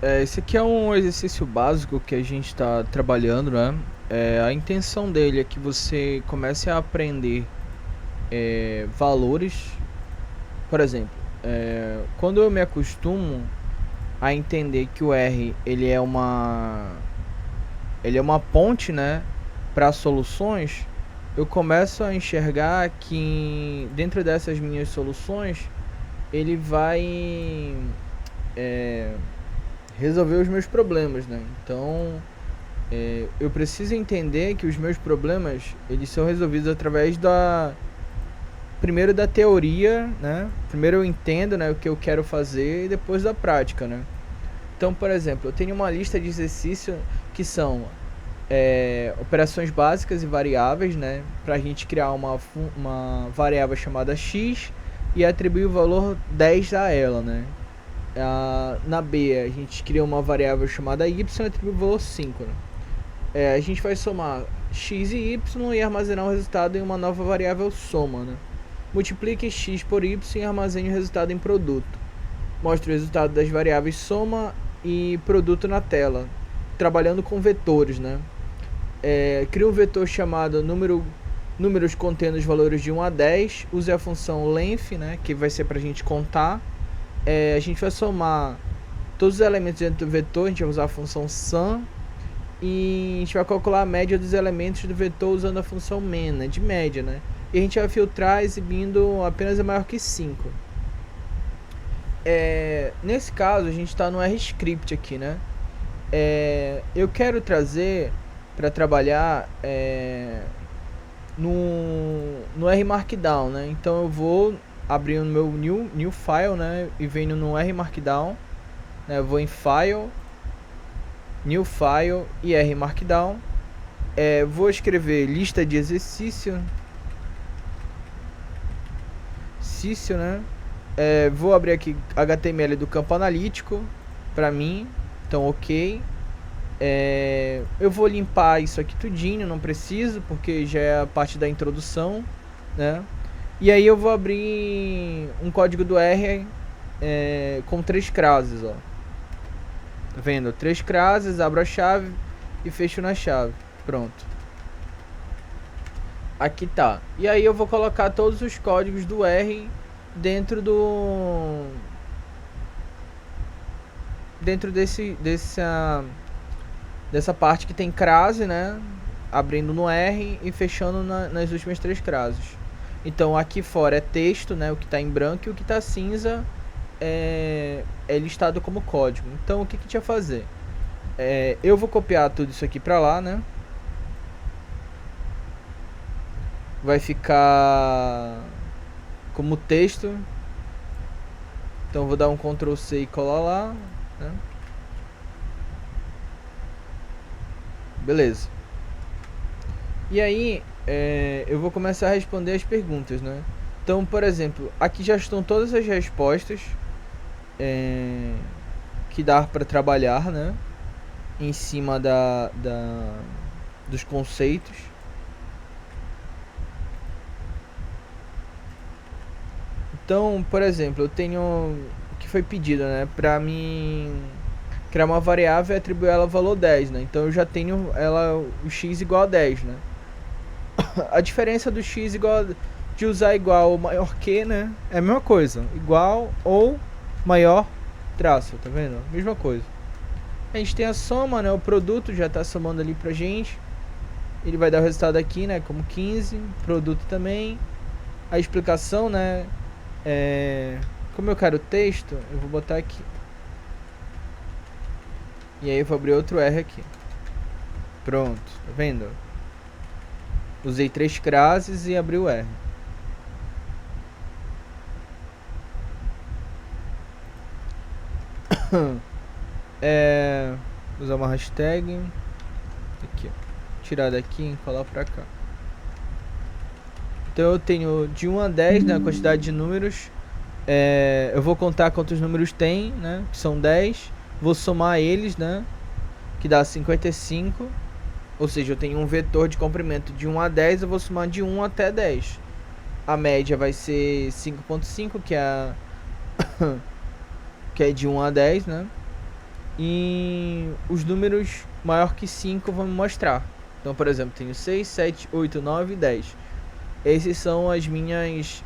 Esse aqui é um exercício básico que a gente está trabalhando, né? A intenção dele é que você comece a aprender valores. Por exemplo, quando eu me acostumo a entender que o R ele é uma ponte, né, para soluções, eu começo a enxergar que dentro dessas minhas soluções ele vai é, resolver os meus problemas, né? Então eu preciso entender que os meus problemas eles são resolvidos através da primeiro da teoria, né? Primeiro eu entendo, né, o que eu quero fazer e depois da prática, né? Então, por exemplo, eu tenho uma lista de exercícios que são operações básicas e variáveis, né? Para a gente criar uma variável chamada x e atribuir o valor 10 a ela, né? Na B a gente cria uma variável chamada y e atribui o valor 5, né? A gente vai somar x e y e armazenar o resultado em uma nova variável soma, né? Multiplique x por y e armazene o resultado em produto. Mostre o resultado das variáveis soma e produto na tela, trabalhando com vetores, né? Cria um vetor chamado números contendo os valores de 1 a 10. Use a função length, né, que vai ser para a gente contar. A gente vai somar todos os elementos dentro do vetor, a gente vai usar a função sum. E a gente vai calcular a média dos elementos do vetor usando a função men, né, de média, né? E a gente vai filtrar exibindo apenas a maior que 5. Nesse caso, a gente está no RScript aqui, né? Eu quero trazer para trabalhar no R Markdown, né? Então eu vou abrir o meu new file, né? E venho no R Markdown, né? Eu vou em File, New File e R Markdown. Vou escrever lista de exercício, né? Vou abrir aqui HTML do campo analítico para mim, então ok. Eu vou limpar isso aqui tudinho, não preciso porque já é a parte da introdução, né? E aí eu vou abrir um código do R com 3 classes, ó. Tá vendo? 3 classes, abro a chave e fecho na chave. Pronto. Aqui tá. E aí eu vou colocar todos os códigos do R dentro dessa parte que tem crase, né? Abrindo no R e fechando nas últimas 3 crases. Então aqui fora é texto, né? O que está em branco, e o que está cinza é listado como código. Então o que a gente vai fazer? Eu vou copiar tudo isso aqui para lá, né? Vai ficar como texto. Então vou dar um Ctrl C e colar lá, né? Beleza. E aí eu vou começar a responder as perguntas, né? Então, por exemplo, aqui já estão todas as respostas que dá para trabalhar, né? Em cima dos conceitos. Então, por exemplo, eu tenho o que foi pedido, né? Para mim criar uma variável e atribuir ela valor 10, né? Então eu já tenho o x igual a 10, né? A diferença do x de usar igual ou maior que, né? É a mesma coisa. Igual ou maior traço, tá vendo? Mesma coisa. A gente tem a soma, né? O produto já tá somando ali pra gente. Ele vai dar o resultado aqui, né? Como 15. Produto também. A explicação, né? Como eu quero texto, eu vou botar aqui. E aí eu vou abrir outro R aqui. Pronto, tá vendo? Usei 3 classes e abri o R. Usar uma hashtag. Aqui, ó. Tirar daqui e colar pra cá. Então eu tenho de 1 a 10, né, a quantidade de números. Eu vou contar quantos números tem, né? Que são 10. Vou somar eles, né? Que dá 55. Ou seja, eu tenho um vetor de comprimento de 1 a 10. Eu vou somar de 1 até 10. A média vai ser 5.5, que é de 1 a 10, né? e os números maior que 5 vão me mostrar. Então, por exemplo, tenho 6, 7, 8, 9 e 10. Esses são as minhas,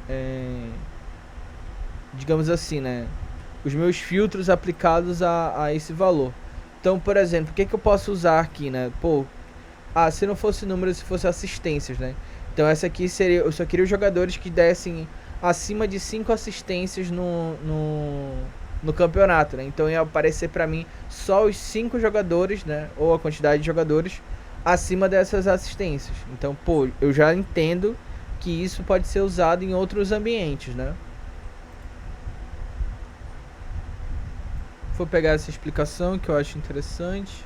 digamos assim, né? Os meus filtros aplicados a esse valor. Então, por exemplo, o que eu posso usar aqui, né? Pô, se não fosse números, se fosse assistências, né? Então essa aqui seria, eu só queria os jogadores que dessem acima de 5 assistências no campeonato, né? Então ia aparecer pra mim só os 5 jogadores, né? Ou a quantidade de jogadores acima dessas assistências. Então, pô, eu já entendo que isso pode ser usado em outros ambientes, né? Vou pegar essa explicação que eu acho interessante.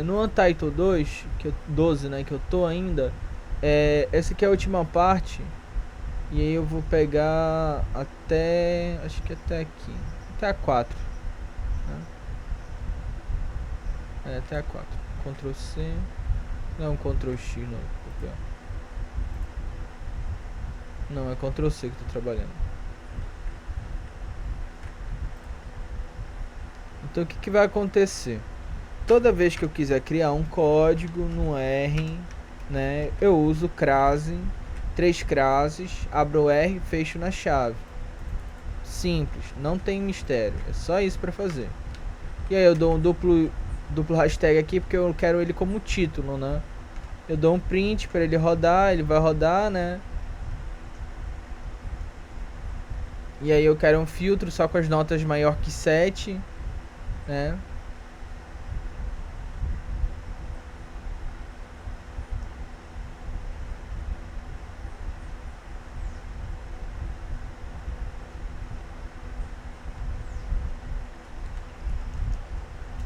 No Untitled 2, 12, né, que eu tô ainda, essa aqui é a última parte, e aí eu vou pegar até, acho que até aqui, até a 4, né? Até a 4. Ctrl C, não, Ctrl X não, copiar. Não, é Ctrl C que eu tô trabalhando. Então o que vai acontecer? Toda vez que eu quiser criar um código no R, né, eu uso crase, 3 crases, abro o R e fecho na chave. Simples, não tem mistério, é só isso para fazer. E aí eu dou um duplo hashtag aqui porque eu quero ele como título, né? Eu dou um print para ele rodar, ele vai rodar, né? E aí eu quero um filtro só com as notas maior que 7, né?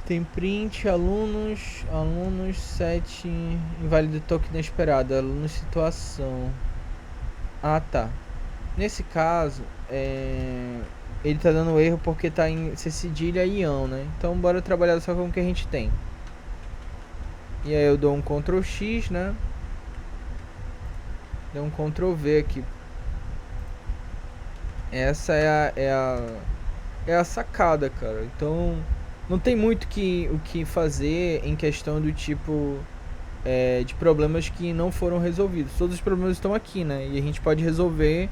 Tem print, alunos 7, inválido token inesperado, alunos situação. Ah, tá. Nesse caso, ele tá dando erro porque tá em C cedilha e ão, né? Então bora trabalhar só com o que a gente tem. E aí eu dou um Ctrl X, né? Dou um Ctrl V aqui. Essa é a sacada, cara. Então não tem muito o que fazer em questão do tipo de problemas que não foram resolvidos. Todos os problemas estão aqui, né? E a gente pode resolver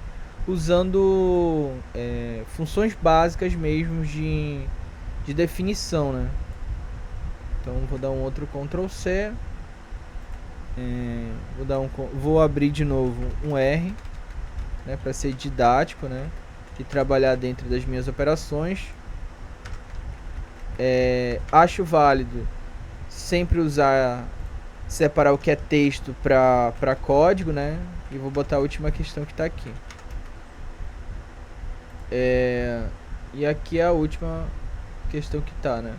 usando funções básicas mesmo de definição, né? Então vou dar um outro Ctrl C. Vou abrir de novo um R, né, para ser didático, né, e trabalhar dentro das minhas operações. Acho válido sempre separar o que é texto para código, né, e vou botar a última questão que está aqui. E aqui é a última questão que tá, né?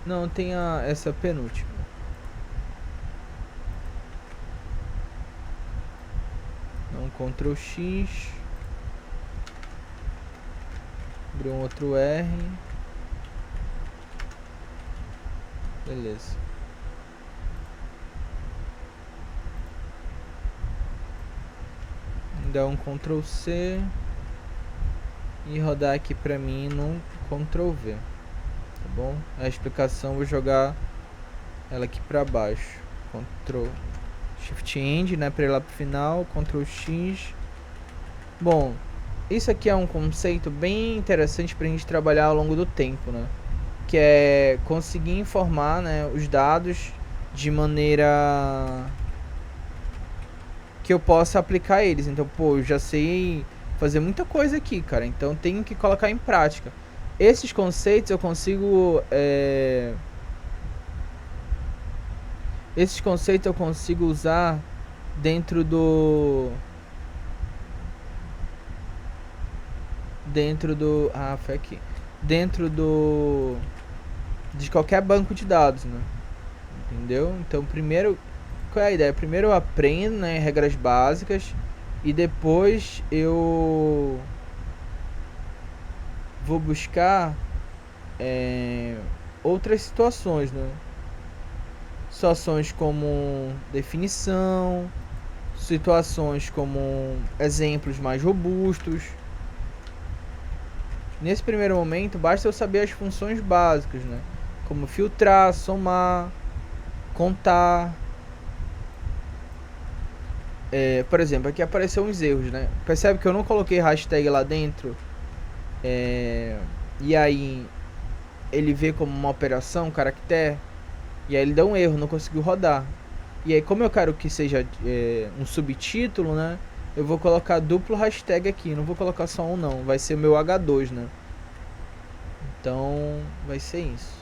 Não, tem essa penúltima. Então, Ctrl X. Abrir um outro R. Beleza. Dá um Ctrl C. E rodar aqui pra mim no Ctrl V. Tá bom? A explicação vou jogar ela aqui pra baixo. Ctrl Shift End, né, para ir lá pro final, Ctrl X. Bom, isso aqui é um conceito bem interessante pra gente trabalhar ao longo do tempo, né? Que é conseguir informar, né, os dados de maneira que eu possa aplicar eles. Então, pô, eu já sei fazer muita coisa aqui, cara. Então, tenho que colocar em prática. Esses conceitos eu consigo usar dentro foi aqui. Dentro de qualquer banco de dados, né? Entendeu? Então, primeiro, qual é a ideia? Primeiro eu aprendo, né, regras básicas e depois eu vou buscar outras situações, né? Situações como definição, situações como exemplos mais robustos. Nesse primeiro momento, basta eu saber as funções básicas, né? Como filtrar, somar, contar. Por exemplo, aqui apareceu uns erros, né? Percebe que eu não coloquei hashtag lá dentro. E aí ele vê como uma operação, um caractere. E aí ele deu um erro, não conseguiu rodar. E aí, como eu quero que seja um subtítulo, né? Eu vou colocar duplo hashtag aqui. Não vou colocar só um, não. Vai ser meu H2, né? Então, vai ser isso.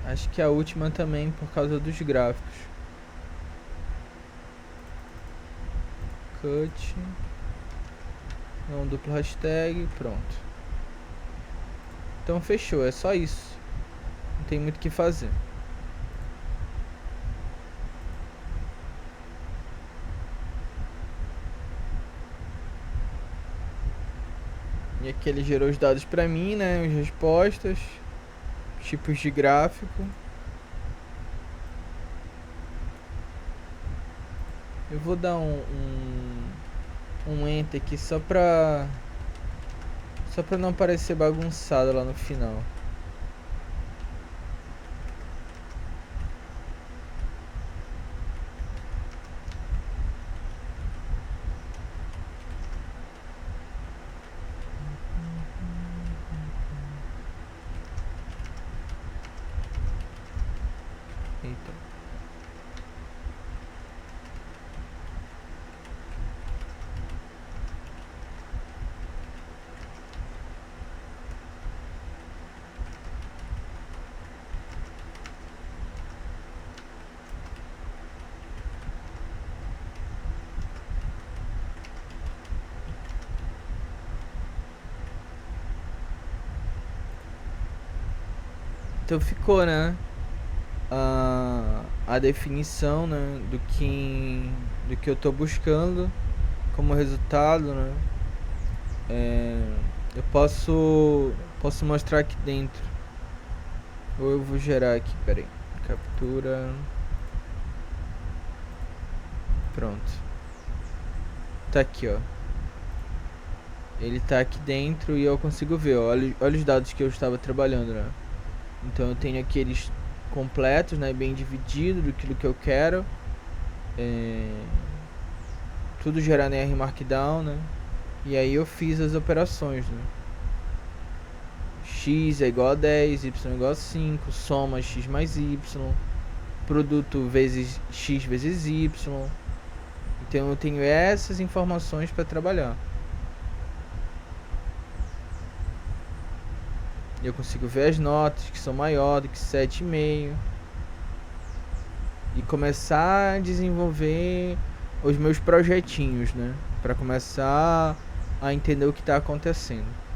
Acho que a última também por causa dos gráficos. Cut. Não, duplo hashtag. Pronto. Então fechou, é só isso. Não tem muito o que fazer. E aqui ele gerou os dados pra mim, né? As respostas. Tipos de gráfico. Eu vou dar um enter aqui só pra não parecer bagunçado lá no final. Eita. Então ficou, né? A definição, né, do que eu tô buscando como resultado, né? Eu posso mostrar aqui dentro, ou eu vou gerar aqui, peraí, captura, pronto, tá aqui, ó, ele tá aqui dentro e eu consigo ver, ó, olha os dados que eu estava trabalhando, né? Então eu tenho aqui eles completos, né, bem dividido do que eu quero, tudo gerado em R Markdown, né? E aí eu fiz as operações, né? X é igual a 10, Y é igual a 5, soma X mais Y, produto vezes X vezes Y. Então eu tenho essas informações para trabalhar. Eu consigo ver as notas que são maior do que 7,5 e começar a desenvolver os meus projetinhos, né? Para começar a entender o que está acontecendo.